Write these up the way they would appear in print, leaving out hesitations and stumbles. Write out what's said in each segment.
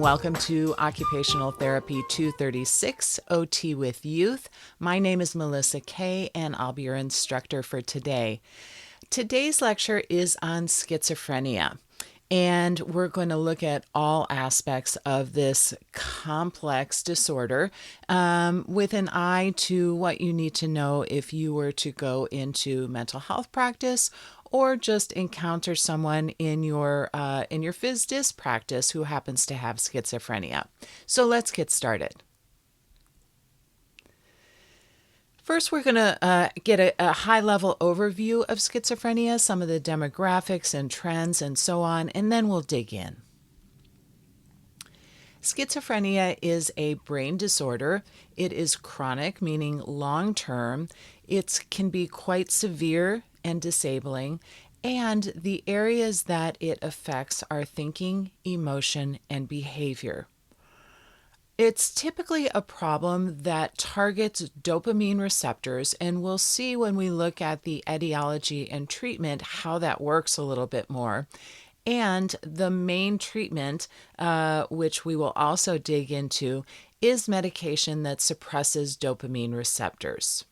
welcome to Occupational Therapy 236, OT with Youth. My name is Melisa Kaye, and I'll be your instructor for today. Today's lecture is on schizophrenia, and we're going to look at all aspects of this complex disorder with an eye to what you need to know if you were to go into mental health practice or just encounter someone in your phys disc practice who happens to have schizophrenia. So let's get started. First, we're going to get a high-level overview of schizophrenia, some of the demographics and trends and so on, and then we'll dig in. Schizophrenia is a brain disorder. It is chronic, meaning long-term. It can be quite severe and disabling, and the areas that it affects are thinking, emotion, and behavior. It's typically a problem that targets dopamine receptors, and we'll see when we look at the etiology and treatment how that works a little bit more. And the main treatment, which we will also dig into, is medication that suppresses dopamine receptors.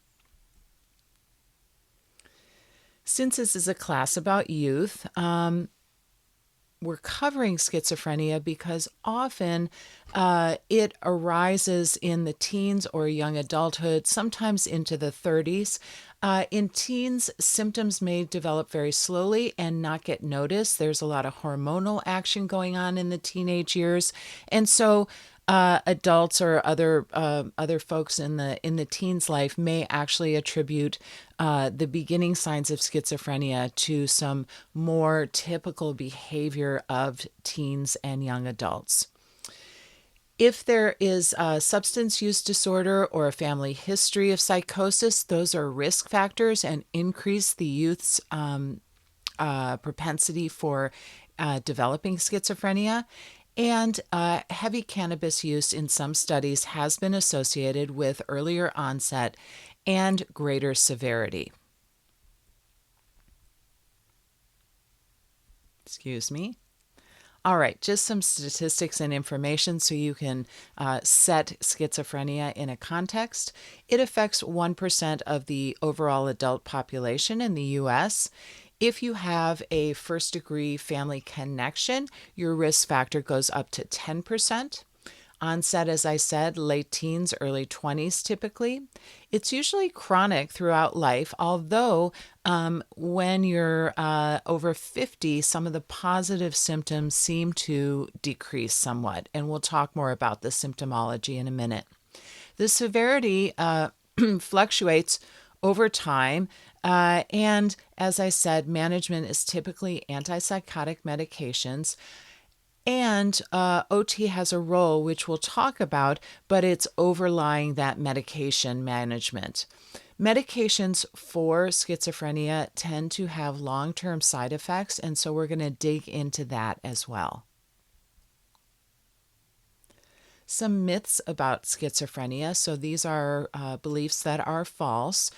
Since this is a class about youth, we're covering schizophrenia because often it arises in the teens or young adulthood, sometimes into the 30s. In teens, symptoms may develop very slowly and not get noticed. There's a lot of hormonal action going on in the teenage years, and so adults or other folks in the teen's life may actually attribute the beginning signs of schizophrenia to some more typical behavior of teens and young adults. If there is a substance use disorder or a family history of psychosis, those are risk factors and increase the youth's propensity for developing schizophrenia. And heavy cannabis use in some studies has been associated with earlier onset and greater severity. Excuse me. All right, just some statistics and information so you can set schizophrenia in a context. It affects 1% of the overall adult population in the U.S. If you have a first-degree family connection, your risk factor goes up to 10%. Onset, as I said, late teens, early 20s typically. It's usually chronic throughout life, although when you're over 50, some of the positive symptoms seem to decrease somewhat, and we'll talk more about the symptomology in a minute. The severity fluctuates over time, and as I said, management is typically antipsychotic medications. And OT has a role, which we'll talk about, but it's overlying that medication management. Medications for schizophrenia tend to have long-term side effects, and so we're going to dig into that as well. Some myths about schizophrenia. So these are beliefs that are false.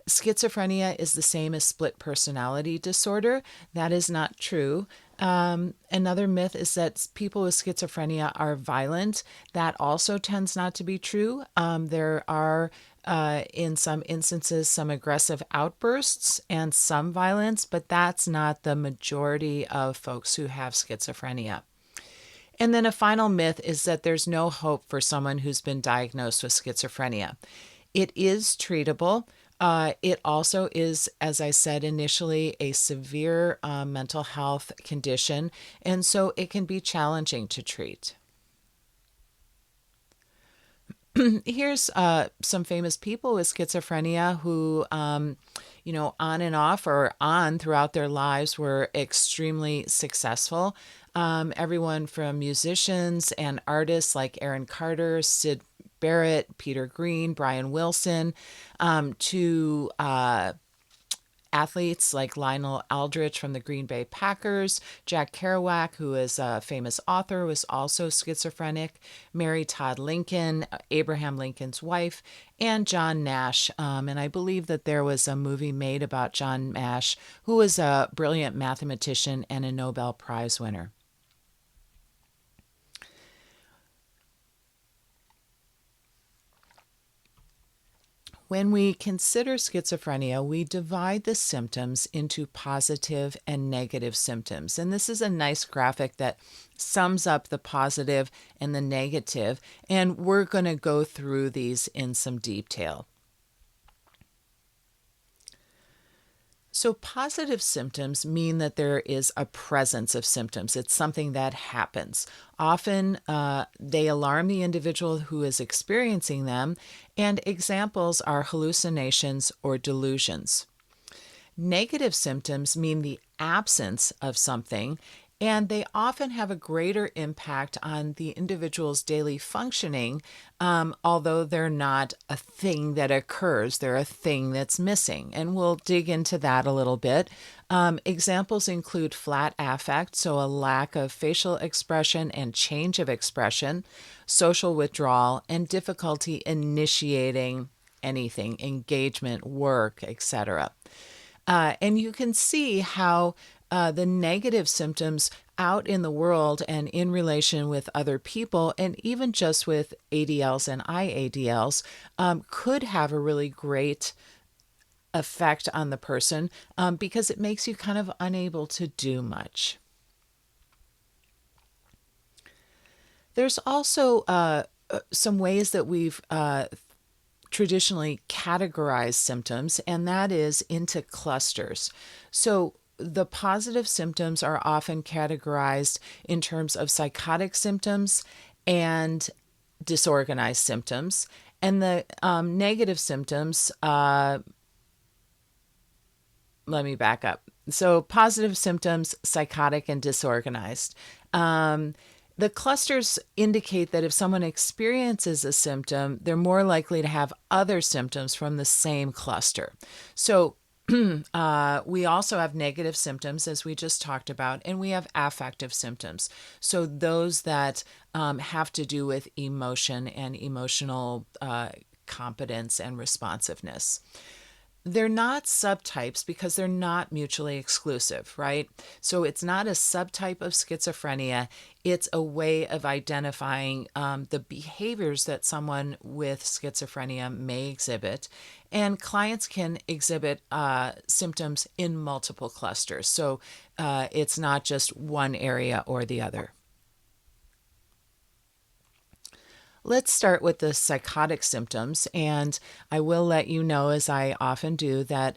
Schizophrenia is the same as split personality disorder. That is not true. Another myth is that people with schizophrenia are violent. That also tends not to be true. There are, in some instances, some aggressive outbursts and some violence, but that's not the majority of folks who have schizophrenia. And then a final myth is that there's no hope for someone who's been diagnosed with schizophrenia. It is treatable. It also is, as I said initially, a severe mental health condition, and so it can be challenging to treat. Here's some famous people with schizophrenia who, on and off or on throughout their lives were extremely successful. Everyone from musicians and artists like Aaron Carter, Syd Barrett, Peter Green, Brian Wilson, to athletes like Lionel Aldrich from the Green Bay Packers, Jack Kerouac, who is a famous author, was also schizophrenic, Mary Todd Lincoln, Abraham Lincoln's wife, and John Nash. And I believe that there was a movie made about John Nash, who was a brilliant mathematician and a Nobel Prize winner. When we consider schizophrenia, we divide the symptoms into positive and negative symptoms. And this is a nice graphic that sums up the positive and the negative. And we're going to go through these in some detail. So positive symptoms mean that there is a presence of symptoms. It's something that happens. Often they alarm the individual who is experiencing them, and examples are hallucinations or delusions. Negative symptoms mean the absence of something, and they often have a greater impact on the individual's daily functioning, although they're not a thing that occurs, they're a thing that's missing. And we'll dig into that a little bit. Examples include flat affect, so a lack of facial expression and change of expression, social withdrawal, and difficulty initiating anything, engagement, work, etc. And you can see how the negative symptoms out in the world and in relation with other people, and even just with ADLs and IADLs, could have a really great effect on the person because it makes you kind of unable to do much. There's also some ways that we've traditionally categorized symptoms, and that is into clusters. So the positive symptoms are often categorized in terms of psychotic symptoms and disorganized symptoms, and the negative symptoms, let me back up. So positive symptoms, psychotic, and disorganized. The clusters indicate that if someone experiences a symptom, they're more likely to have other symptoms from the same cluster. So we also have negative symptoms, as we just talked about, and we have affective symptoms. So those that have to do with emotion and emotional competence and responsiveness. They're not subtypes because they're not mutually exclusive, right? So it's not a subtype of schizophrenia. It's a way of identifying the behaviors that someone with schizophrenia may exhibit. And clients can exhibit symptoms in multiple clusters. So it's not just one area or the other. Let's start with the psychotic symptoms, and I will let you know, as I often do, that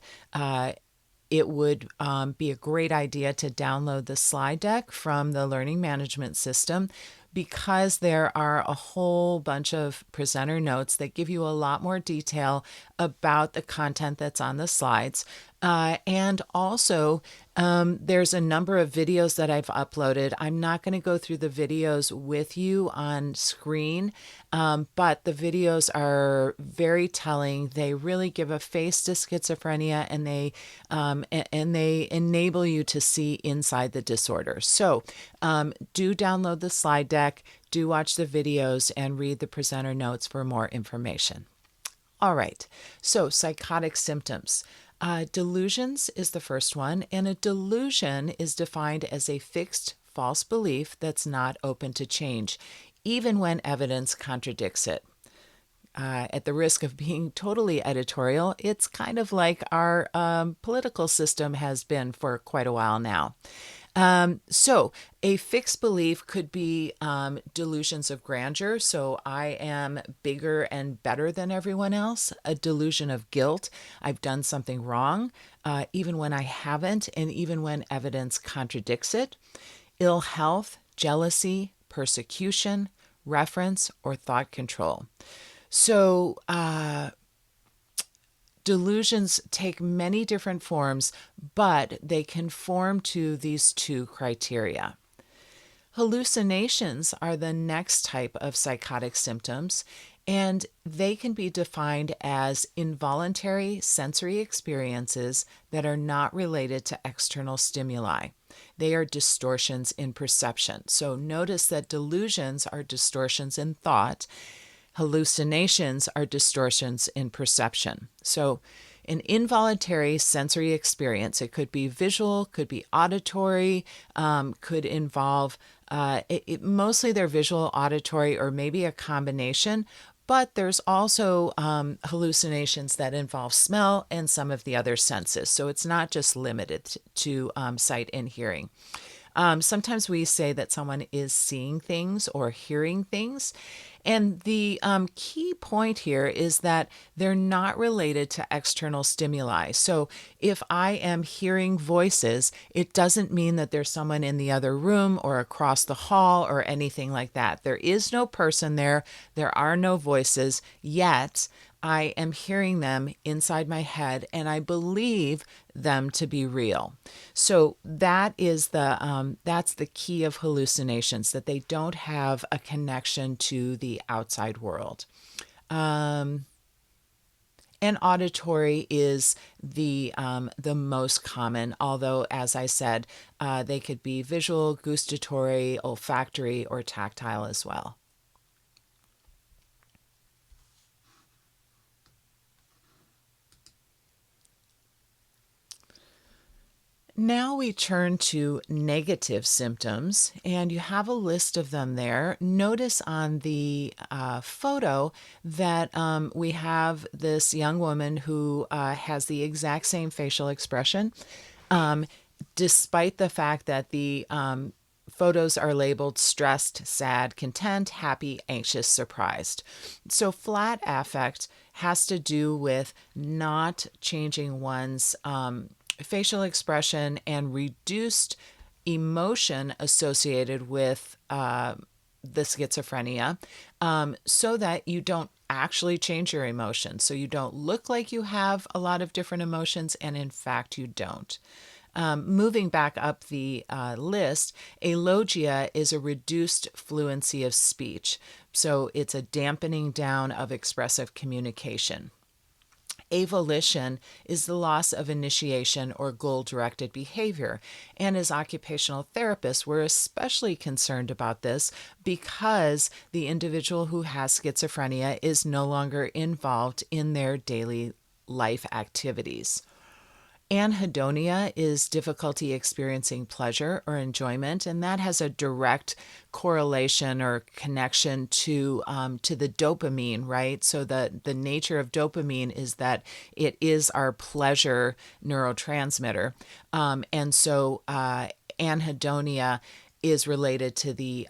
it would be a great idea to download the slide deck from the learning management system, because there are a whole bunch of presenter notes that give you a lot more detail about the content that's on the slides. And also, there's a number of videos that I've uploaded. I'm not going to go through the videos with you on screen, but the videos are very telling. They really give a face to schizophrenia, and they enable you to see inside the disorder. So do download the slide deck, do watch the videos, and read the presenter notes for more information. All right, so psychotic symptoms. Delusions is the first one, and a delusion is defined as a fixed false belief that's not open to change, even when evidence contradicts it. At the risk of being totally editorial, it's kind of like our political system has been for quite a while now. So a fixed belief could be delusions of grandeur. So I am bigger and better than everyone else. A delusion of guilt. I've done something wrong, even when I haven't, and even when evidence contradicts it. Ill health, jealousy, persecution, reference, or thought control. So delusions take many different forms, but they conform to these two criteria. Hallucinations are the next type of psychotic symptoms, and they can be defined as involuntary sensory experiences that are not related to external stimuli. They are distortions in perception. So notice that delusions are distortions in thought. Hallucinations are distortions in perception. So an involuntary sensory experience, it could be visual, could be auditory, could involve, mostly they're visual, auditory, or maybe a combination, But there's also hallucinations that involve smell and some of the other senses. So it's not just limited to sight and hearing. Sometimes we say that someone is seeing things or hearing things. And the key point here is that they're not related to external stimuli. So if I am hearing voices, it doesn't mean that there's someone in the other room or across the hall or anything like that. There is no person there. There are no voices, yet I am hearing them inside my head and I believe them to be real. So that's the key of hallucinations, that they don't have a connection to the outside world. And auditory is the most common, although, as I said, they could be visual, gustatory, olfactory, or tactile as well. Now we turn to negative symptoms, and you have a list of them there. Notice on the photo that we have this young woman who has the exact same facial expression, despite the fact that the photos are labeled stressed, sad, content, happy, anxious, surprised. So flat affect has to do with not changing one's facial expression and reduced emotion associated with the schizophrenia, so that you don't actually change your emotions. So you don't look like you have a lot of different emotions, and in fact, you don't. Moving back up the list, alogia is a reduced fluency of speech. So it's a dampening down of expressive communication. Avolition is the loss of initiation or goal-directed behavior. And as occupational therapists, we're especially concerned about this because the individual who has schizophrenia is no longer involved in their daily life activities. Anhedonia is difficulty experiencing pleasure or enjoyment, and that has a direct correlation or connection to the dopamine, right? So the nature of dopamine is that it is our pleasure neurotransmitter, and so anhedonia is related to the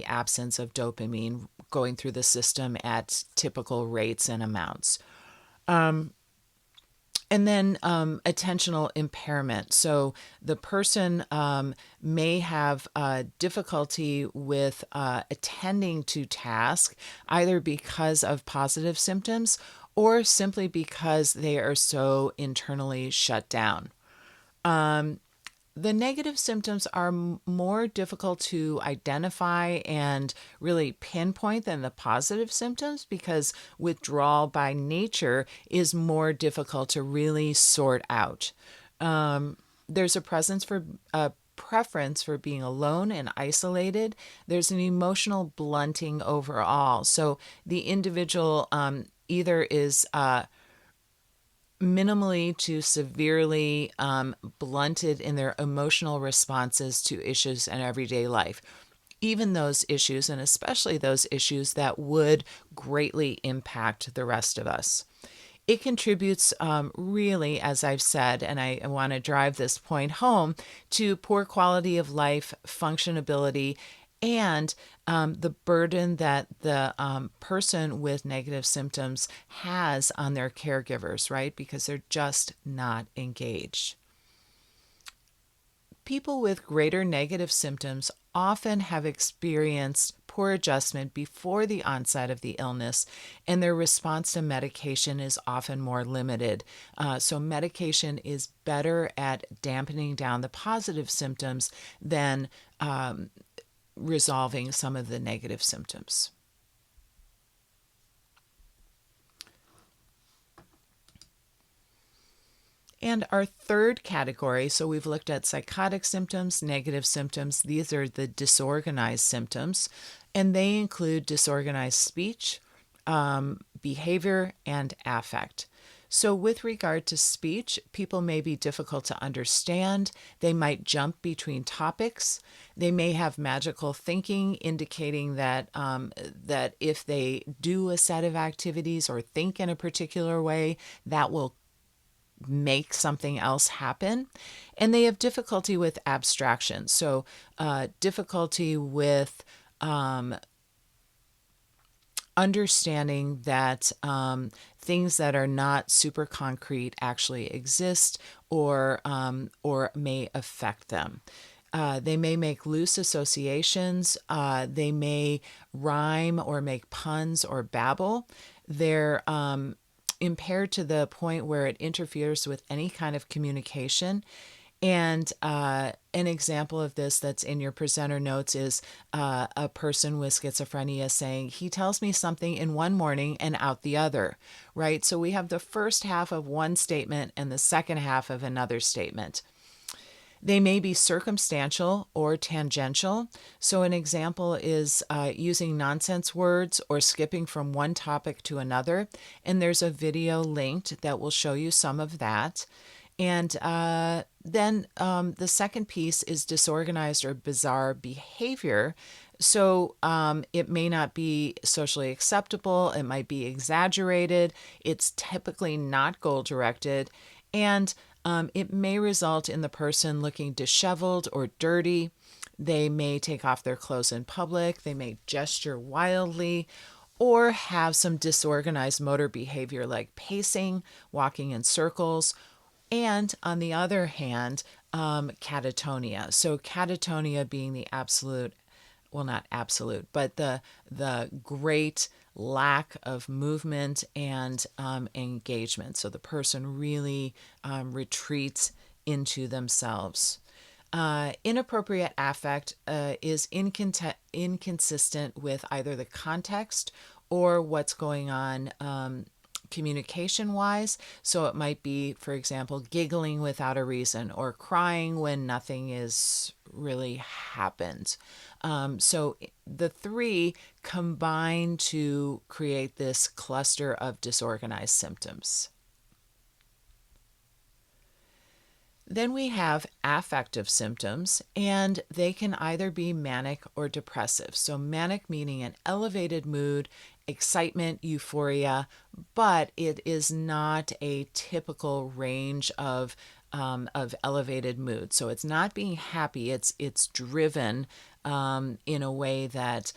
absence of dopamine going through the system at typical rates and amounts. And then attentional impairment. So the person may have difficulty with attending to task, either because of positive symptoms or simply because they are so internally shut down. The negative symptoms are more difficult to identify and really pinpoint than the positive symptoms, because withdrawal by nature is more difficult to really sort out. There's a preference for being alone and isolated. There's an emotional blunting overall. So the individual either is minimally to severely blunted in their emotional responses to issues in everyday life, even those issues, and especially those issues that would greatly impact the rest of us. It contributes really, as I've said, and I want to drive this point home, to poor quality of life, functionability, and the burden that the person with negative symptoms has on their caregivers, right? Because they're just not engaged. People with greater negative symptoms often have experienced poor adjustment before the onset of the illness, and their response to medication is often more limited. So medication is better at dampening down the positive symptoms than resolving some of the negative symptoms. And our third category, so we've looked at psychotic symptoms, negative symptoms. These are the disorganized symptoms, and they include disorganized speech, behavior, and affect. So, with regard to speech, people may be difficult to understand. They might jump between topics. They may have magical thinking, indicating that if they do a set of activities or think in a particular way, that will make something else happen. And they have difficulty with abstraction. So, difficulty with understanding that things that are not super concrete actually exist or may affect them. They may make loose associations. They may rhyme or make puns or babble. They're impaired to the point where it interferes with any kind of communication. And an example of this that's in your presenter notes is a person with schizophrenia saying, he tells me something in one morning and out the other, right? So we have the first half of one statement and the second half of another statement. They may be circumstantial or tangential. So an example is using nonsense words or skipping from one topic to another. And there's a video linked that will show you some of that. And then the second piece is disorganized or bizarre behavior. So it may not be socially acceptable. It might be exaggerated. It's typically not goal-directed. And it may result in the person looking disheveled or dirty. They may take off their clothes in public. They may gesture wildly or have some disorganized motor behavior like pacing, walking in circles, and on the other hand, catatonia. So catatonia being the absolute, well, not absolute, but the great lack of movement and engagement. So the person really retreats into themselves. Inappropriate affect is inconsistent with either the context or what's going on communication wise. So it might be, for example, giggling without a reason or crying when nothing is really happened. So the three combine to create this cluster of disorganized symptoms. Then we have affective symptoms, and they can either be manic or depressive. So manic meaning an elevated mood, excitement, euphoria, but it is not a typical range of elevated mood. So it's not being happy. It's driven in a way that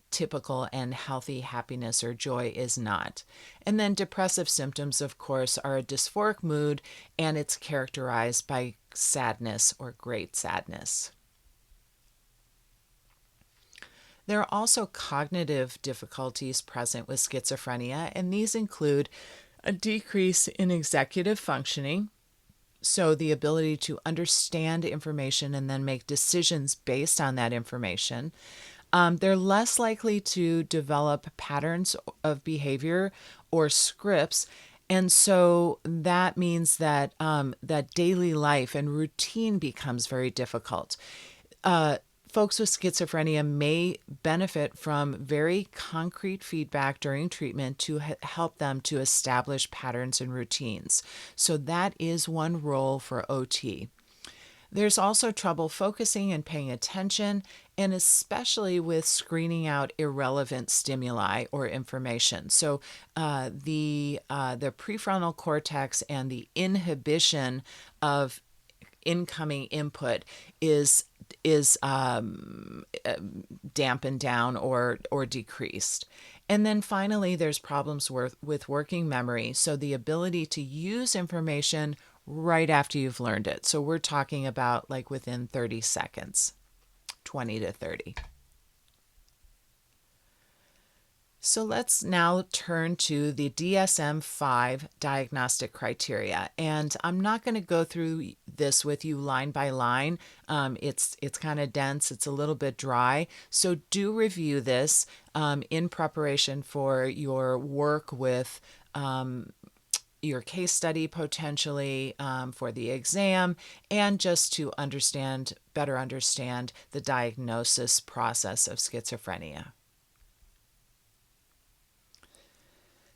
typical and healthy happiness or joy is not. And then depressive symptoms, of course, are a dysphoric mood, and it's characterized by sadness or great sadness. There are also cognitive difficulties present with schizophrenia, and these include a decrease in executive functioning, so the ability to understand information and then make decisions based on that information. They're less likely to develop patterns of behavior or scripts. And so that means that that daily life and routine becomes very difficult. Folks with schizophrenia may benefit from very concrete feedback during treatment to help them to establish patterns and routines. So that is one role for OT. There's also trouble focusing and paying attention, and especially with screening out irrelevant stimuli or information. So the prefrontal cortex and the inhibition of incoming input is dampened down or decreased. And then finally, there's problems with working memory. So the ability to use information right after you've learned it. So we're talking about like within 30 seconds, 20 to 30. So let's now turn to the DSM-5 diagnostic criteria. And I'm not going to go through this with you line by line. It's kind of dense. It's a little bit dry. So do review this in preparation for your work with your case study potentially for the exam, and just to better understand the diagnosis process of schizophrenia.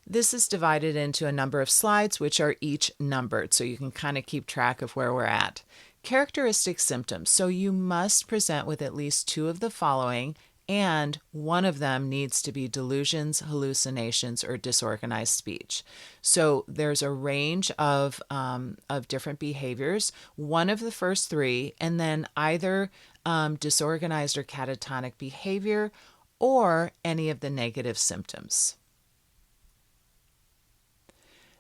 This is divided into a number of slides, which are each numbered, so you can kind of keep track of where we're at. Characteristic symptoms. So you must present with at least two of the following, and one of them needs to be delusions, hallucinations, or disorganized speech. So there's a range of different behaviors, one of the first three, and then either disorganized or catatonic behavior or any of the negative symptoms.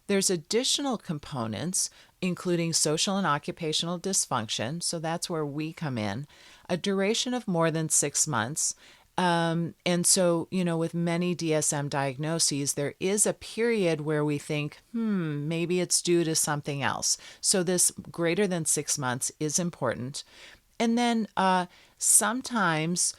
There's additional components, including social and occupational dysfunction, so that's where we come in, a duration of more than 6 months. And so, with many DSM diagnoses, there is a period where we think, maybe it's due to something else. So this greater than 6 months is important. And then sometimes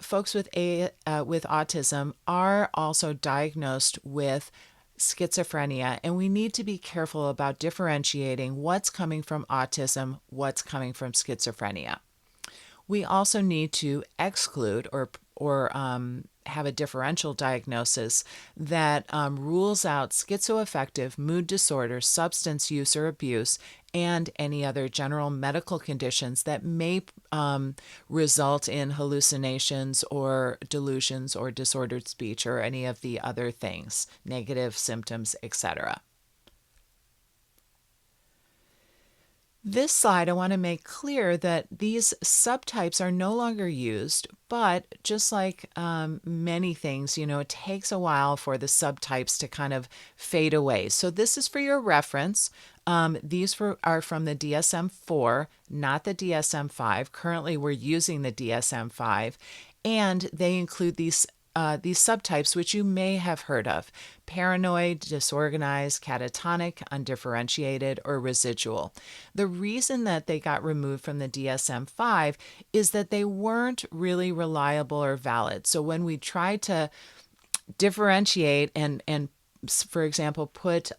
folks with autism are also diagnosed with schizophrenia, and we need to be careful about differentiating what's coming from autism, what's coming from schizophrenia. We also need to exclude or have a differential diagnosis that rules out schizoaffective mood disorder, substance use or abuse, and any other general medical conditions that may result in hallucinations or delusions or disordered speech or any of the other things, negative symptoms, etc. This slide, I want to make clear that these subtypes are no longer used, but just like many things, it takes a while for the subtypes to kind of fade away. So this is for your reference. These are from the DSM-4, not the DSM-5. Currently, we're using the DSM-5, and they include these subtypes, which you may have heard of: paranoid, disorganized, catatonic, undifferentiated, or residual. The reason that they got removed from the DSM-5 is that they weren't really reliable or valid. So when we tried to differentiate and for example, put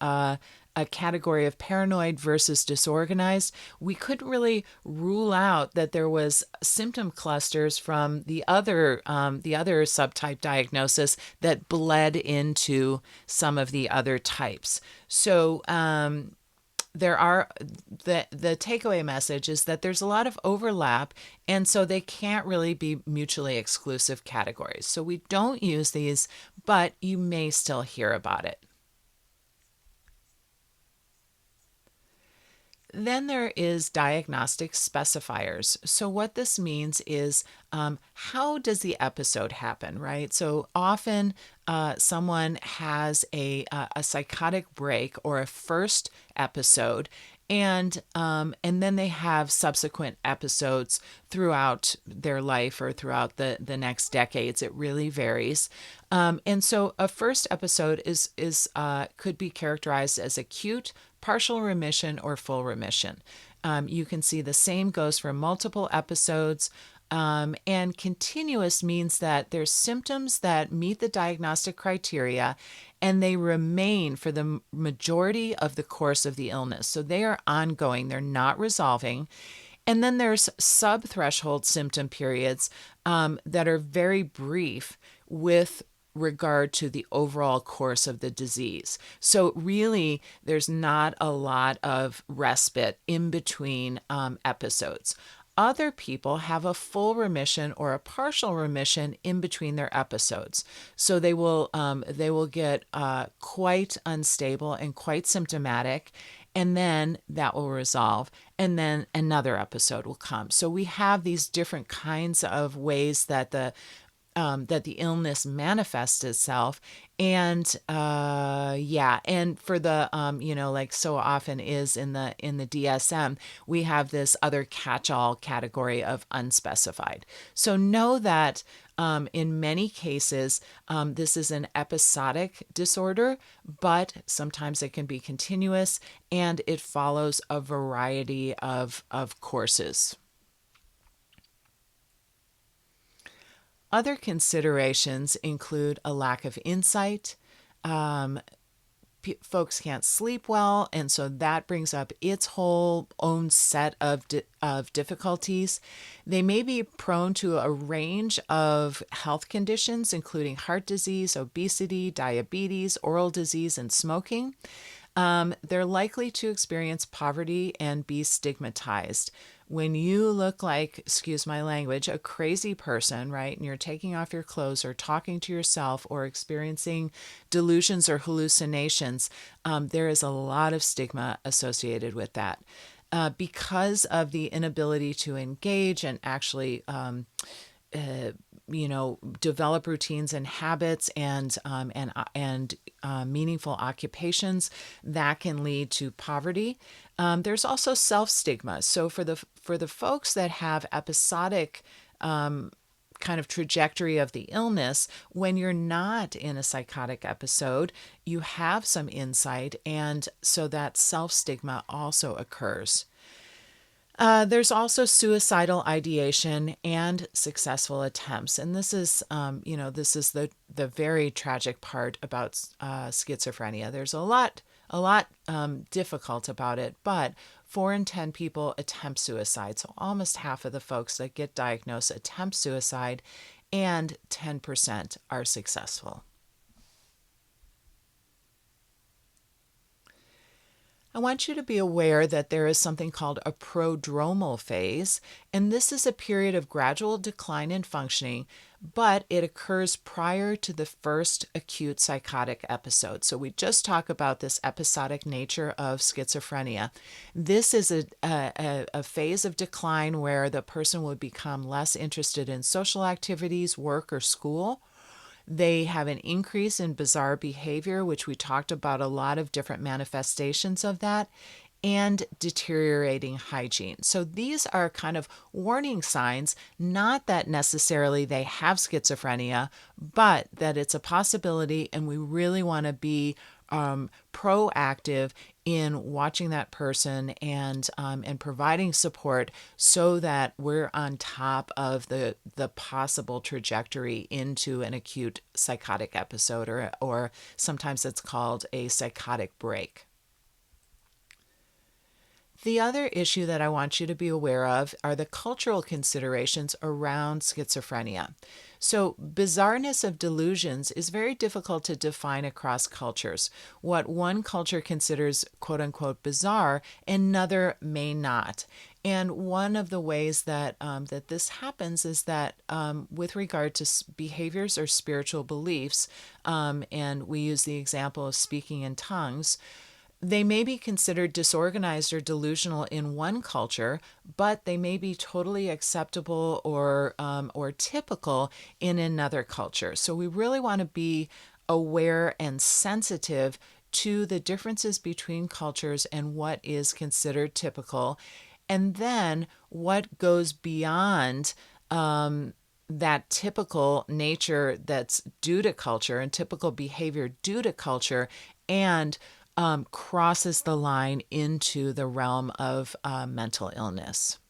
a category of paranoid versus disorganized, we couldn't really rule out that there was symptom clusters from the other subtype diagnosis that bled into some of the other types. So there are the takeaway message is that there's a lot of overlap, and so they can't really be mutually exclusive categories. So we don't use these, but you may still hear about it. Then there is diagnostic specifiers. So what this means is how does the episode happen, right? So often someone has a psychotic break or a first episode, and then they have subsequent episodes throughout their life or throughout the next decades. It really varies. And so a first episode is could be characterized as acute, partial remission, or full remission. You can see the same goes for multiple episodes. And continuous means that there's symptoms that meet the diagnostic criteria and they remain for the majority of the course of the illness. So they are ongoing, they're not resolving. And then there's sub-threshold symptom periods that are very brief with regard to the overall course of the disease. So really, there's not a lot of respite in between episodes. Other people have a full remission or a partial remission in between their episodes. So they will get quite unstable and quite symptomatic, and then that will resolve, and then another episode will come. So we have these different kinds of ways that the illness manifests itself. And and for the like so often is in the DSM, we have this other catch-all category of unspecified. So know that in many cases this is an episodic disorder, but sometimes it can be continuous, and it follows a variety of courses. Other considerations include a lack of insight, folks can't sleep well, and so that brings up its whole own set of difficulties. They may be prone to a range of health conditions, including heart disease, obesity, diabetes, oral disease, and smoking. They're likely to experience poverty and be stigmatized. When you look like, excuse my language, a crazy person, right, and you're taking off your clothes or talking to yourself or experiencing delusions or hallucinations, there is a lot of stigma associated with that. Because of the inability to engage and actually develop routines and habits and meaningful occupations that can lead to poverty. There's also self-stigma. So for the folks that have episodic kind of trajectory of the illness, when you're not in a psychotic episode, you have some insight, and so that self-stigma also occurs. There's also suicidal ideation and successful attempts, and this is the very tragic part about schizophrenia. There's a lot difficult about it, but 4 in 10 people attempt suicide. So almost half of the folks that get diagnosed attempt suicide, and 10% are successful. I want you to be aware that there is something called a prodromal phase, and this is a period of gradual decline in functioning, but it occurs prior to the first acute psychotic episode. So we just talked about this episodic nature of schizophrenia. This is a phase of decline where the person would become less interested in social activities, work, or school. They have an increase in bizarre behavior, which we talked about a lot of different manifestations of that, and deteriorating hygiene. So these are kind of warning signs, not that necessarily they have schizophrenia, but that it's a possibility, and we really want to be proactive in watching that person and providing support so that we're on top of the possible trajectory into an acute psychotic episode, or sometimes it's called a psychotic break. The other issue that I want you to be aware of are the cultural considerations around schizophrenia. So, bizarreness of delusions is very difficult to define across cultures. What one culture considers quote unquote bizarre, another may not. And one of the ways that that this happens is that with regard to behaviors or spiritual beliefs, and we use the example of speaking in tongues, they may be considered disorganized or delusional in one culture, but they may be totally acceptable or typical in another culture. So we really want to be aware and sensitive to the differences between cultures and what is considered typical, and then what goes beyond that typical nature that's due to culture and typical behavior due to culture, and crosses the line into the realm of mental illness.